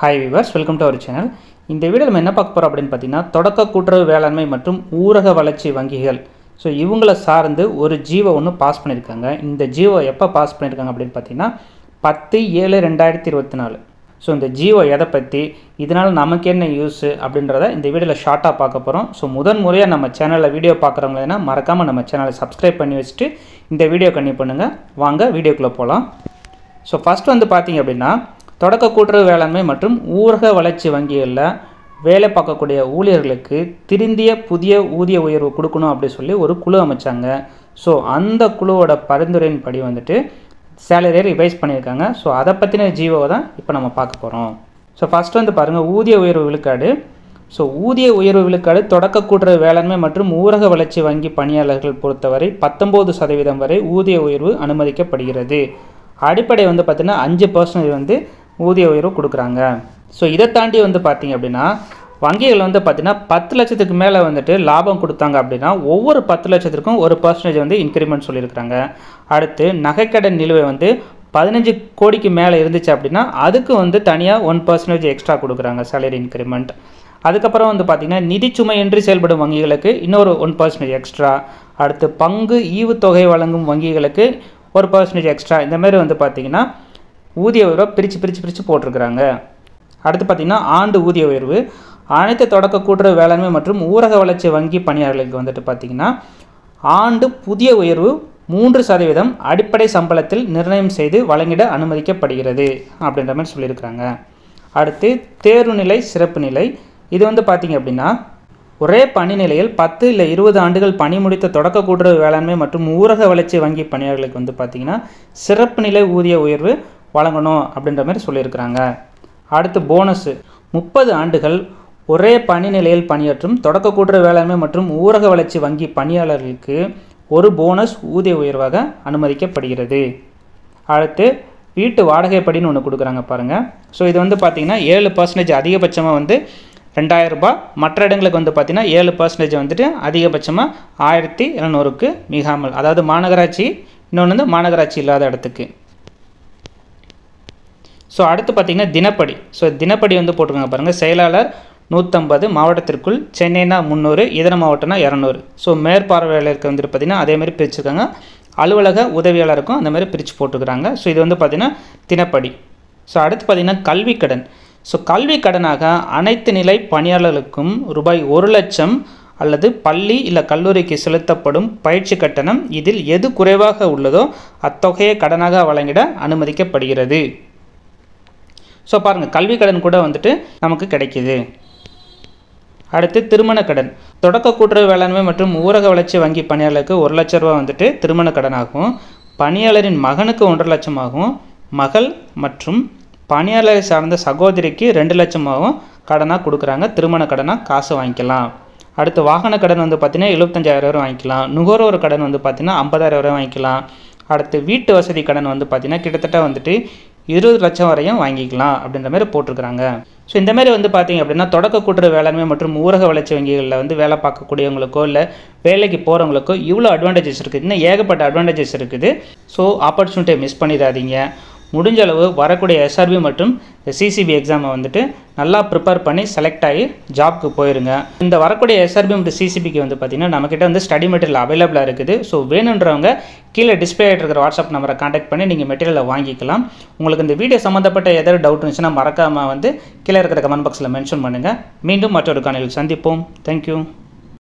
Hi viewers, welcome to our channel. இந்த வீடியோல நம்ம என்ன பார்க்க போறோம் அப்படினு பாத்தீங்கன்னா தொடக்க கூட்டுறவு வேளாண்மை மற்றும் ஊரக வளர்ச்சி வங்கிகள். சோ இவங்கள சார்ந்து ஒரு ஜிஓ ஒன்னு பாஸ் பண்ணிருக்காங்க. இந்த ஜிஓ எப்ப பாஸ் பண்ணிருக்காங்க அப்படினு பாத்தீங்கன்னா 10/7/2024. சோ இந்த ஜிஓ எதை பத்தி இதனால நமக்கு என்ன யூஸ் அப்படின்றத இந்த வீடியோல ஷார்ட்டா பார்க்க போறோம். சோ முதன் முறையா நம்ம சேனல்ல வீடியோ பார்க்கறவங்கன்னா மறக்காம நம்ம சேனலை சப்ஸ்கிரைப் பண்ணி வச்சிட்டு இந்த வீடியோ கண்டினியூ பண்ணுங்க. வாங்க வீடியோக்குள்ள போலாம். சோ ஃபர்ஸ்ட் வந்து பாத்தீங்க அப்படினா தொடக்க கூட்டுறவு வேளாண்மை மற்றும் ஊரக வளர்ச்சி வங்கிகளில் வேலை பார்க்கக்கூடிய ஊழியர்களுக்கு திருந்திய புதிய ஊதிய உயர்வு கொடுக்கணும் அப்படி சொல்லி ஒரு குழு அமைச்சாங்க. ஸோ அந்த குழுவோட பரிந்துரையின் படி வந்துட்டு சேலரியை ரிவைஸ் பண்ணியிருக்காங்க. ஸோ அதை பற்றின ஜிஓவை தான் இப்போ நம்ம பார்க்க போகிறோம். ஸோ ஃபஸ்ட் வந்து பாருங்கள் ஊதிய உயர்வு விழுக்காடு. ஸோ ஊதிய உயர்வு விழுக்காடு தொடக்க கூட்டுறவு வேளாண்மை மற்றும் ஊரக வளர்ச்சி வங்கி பணியாளர்கள் பொறுத்தவரை 19% வரை ஊதிய உயர்வு அனுமதிக்கப்படுகிறது. அடிப்படை வந்து பார்த்தீங்கன்னா 5% வந்து ஊதிய உயர்வு கொடுக்குறாங்க. ஸோ இதை தாண்டி வந்து பார்த்தீங்க அப்படின்னா வங்கிகள் வந்து பார்த்தீங்கன்னா 10 லட்சத்துக்கு மேலே வந்துட்டு லாபம் கொடுத்தாங்க அப்படின்னா ஒவ்வொரு 10 லட்சத்திற்கும் 1% வந்து இன்க்ரிமெண்ட் சொல்லியிருக்கிறாங்க. அடுத்து நகைக்கடன் நிலுவை வந்து 15 கோடிக்கு மேலே இருந்துச்சு அப்படின்னா அதுக்கு வந்து தனியாக 1% எக்ஸ்ட்ரா கொடுக்குறாங்க சேலரி இன்க்ரிமெண்ட். அதுக்கப்புறம் வந்து பார்த்திங்கன்னா நிதிச்சுமையின்றி செயல்படும் வங்கிகளுக்கு இன்னொரு 1% எக்ஸ்ட்ரா. அடுத்து பங்கு ஈவுத்தொகை வழங்கும் வங்கிகளுக்கு 1% எக்ஸ்ட்ரா. இந்தமாரி வந்து பார்த்திங்கன்னா ஊதிய உயர்வை பிரித்து போட்டிருக்கிறாங்க. அடுத்து பார்த்திங்கன்னா ஆண்டு ஊதிய உயர்வு அனைத்து தொடக்க கூட்டுறவு வேளாண்மை மற்றும் ஊரக வளர்ச்சி வங்கி பணியாளர்களுக்கு வந்துட்டு பார்த்திங்கன்னா ஆண்டு புதிய உயர்வு 3% அடிப்படை சம்பளத்தில் நிர்ணயம் செய்து வழங்கிட அனுமதிக்கப்படுகிறது அப்படின்ற மாதிரி சொல்லியிருக்கிறாங்க. அடுத்து தேர்வு நிலை சிறப்பு நிலை இது வந்து பார்த்திங்க அப்படின்னா ஒரே பணி நிலையில் 10 இல்லை 20 ஆண்டுகள் பணி முடித்த தொடக்க கூட்டுறவு வேளாண்மை மற்றும் ஊரக வளர்ச்சி வங்கி பணியாளர்களுக்கு வந்து பார்த்திங்கன்னா சிறப்பு நிலை ஊதிய உயர்வு வழங்கணும் அப்படின்ற மாதிரி சொல்லியிருக்கிறாங்க. அடுத்து போனஸு 30 ஆண்டுகள் ஒரே பணி நிலையில் பணியாற்றும் தொடக்க கூட்டுறவு வேளாண்மை மற்றும் ஊரக வளர்ச்சி வங்கி பணியாளர்களுக்கு ஒரு போனஸ் ஊதிய உயர்வாக அனுமதிக்கப்படுகிறது. அடுத்து வீட்டு வாடகைப்படின்னு ஒன்று கொடுக்குறாங்க பாருங்கள். ஸோ இது வந்து பார்த்திங்கன்னா 7% அதிகபட்சமாக வந்து 2000 ரூபாய், மற்ற இடங்களுக்கு வந்து பார்த்திங்கன்னா 7% வந்துட்டு அதிகபட்சமாக 1700க்கு மிகாமல், அதாவது மாநகராட்சி இன்னொன்று வந்து மாநகராட்சி இல்லாத இடத்துக்கு. ஸோ அடுத்து பார்த்திங்கன்னா தினப்படி. ஸோ தினப்படி வந்து போட்டிருக்காங்க பாருங்கள். செயலாளர் 150, மாவட்டத்திற்குள் சென்னைனா 300, இதர மாவட்டம்னா 200. ஸோ மேற்பார்வையாளருக்கு வந்துட்டு பார்த்திங்கன்னா அதேமாதிரி பிரிச்சுருக்காங்க. அலுவலக உதவியாளருக்கும் அந்த மாதிரி பிரித்து போட்டுக்கிறாங்க. ஸோ இது வந்து பார்த்திங்கன்னா தினப்படி. ஸோ அடுத்து பார்த்திங்கன்னா கல்வி கடன். ஸோ கல்வி கடனாக அனைத்து நிலை பணியாளர்களுக்கும் ரூபாய் 1 லட்சம் அல்லது பள்ளி இல்லை கல்லூரிக்கு செலுத்தப்படும் பயிற்சி கட்டணம் இதில் எது குறைவாக உள்ளதோ அத்தொகையை கடனாக வழங்கிட அனுமதிக்கப்படுகிறது. ஸோ பாருங்கள் கல்வி கடன் கூட வந்துட்டு நமக்கு கிடைக்கிது. அடுத்து திருமண கடன். தொடக்க கூட்டுறவு வேளாண்மை மற்றும் ஊரக வளர்ச்சி வங்கி பணியாளருக்கு 1 லட்ச ரூபா வந்துட்டு திருமண கடனாகும். பணியாளரின் மகனுக்கு 1.5 லட்சமாகவும் மகள் மற்றும் பணியாளரை சார்ந்த சகோதரிக்கு 2 லட்சமாகவும் கடனாக கொடுக்குறாங்க. திருமண கடனாக காசு வாங்கிக்கலாம். அடுத்து வாகன கடன் வந்து பார்த்திங்கன்னா 75,000 வரை வாங்கிக்கலாம். நுகர்வோர் கடன் வந்து பார்த்திங்கன்னா 50,000 வரை வாங்கிக்கலாம். அடுத்து வீட்டு வசதி கடன் வந்து பார்த்திங்கன்னா கிட்டத்தட்ட வந்துட்டு 20 லட்சம் வரையும் வாங்கிக்கலாம் அப்படின்ற மாதிரி போட்டிருக்கிறாங்க. ஸோ இந்தமாரி வந்து பார்த்திங்க அப்படின்னா தொடக்க கூட்டுறவு வேளாண்மை மற்றும் ஊரக வளர்ச்சி வங்கிகளில் வந்து வேலை பார்க்கக்கூடியவங்களுக்கோ இல்லை வேலைக்கு போகிறவங்களுக்கோ இவ்வளோ அட்வான்டேஜஸ் இருக்குது. இன்னும் ஏகப்பட்ட அட்வான்டேஜஸ் இருக்குது. ஸோ ஆப்பர்ச்சுனிட்டியை மிஸ் பண்ணிடாதீங்க. முடிஞ்ச அளவு வரக்கூடிய எஸ்ஆர்பி மற்றும் சிசிபி எக்ஸாமை வந்துட்டு நல்லா ப்ரிப்பேர் பண்ணி செலக்ட் ஆகி ஜாப்க்கு போயிருங்க. இந்த வரக்கூடிய எஸ்ஆர்பி மற்றும் சிசிபிக்கு வந்து பார்த்திங்கன்னா நம்மக்கிட்ட வந்து ஸ்டடி மெட்டீரியல் அவைலபிளாக இருக்குது. ஸோ வேணுன்றவங்க கீழே டிஸ்பிளே ஆகிட்டு இருக்கிற வாட்ஸ்அப் நம்பரை கான்டாக்ட் பண்ணி நீங்கள் மெட்டீரியலை வாங்கிக்கலாம். உங்களுக்கு இந்த வீடியோ சம்மந்தப்பட்ட ஏதாவது டவுட் இருந்துச்சுன்னா மறக்காமல் வந்து கீழே இருக்கிற கமெண்ட் பாக்ஸில் மென்ஷன் பண்ணுங்கள். மீண்டும் மற்றொரு காணொளியில் சந்திப்போம். தேங்க்யூ.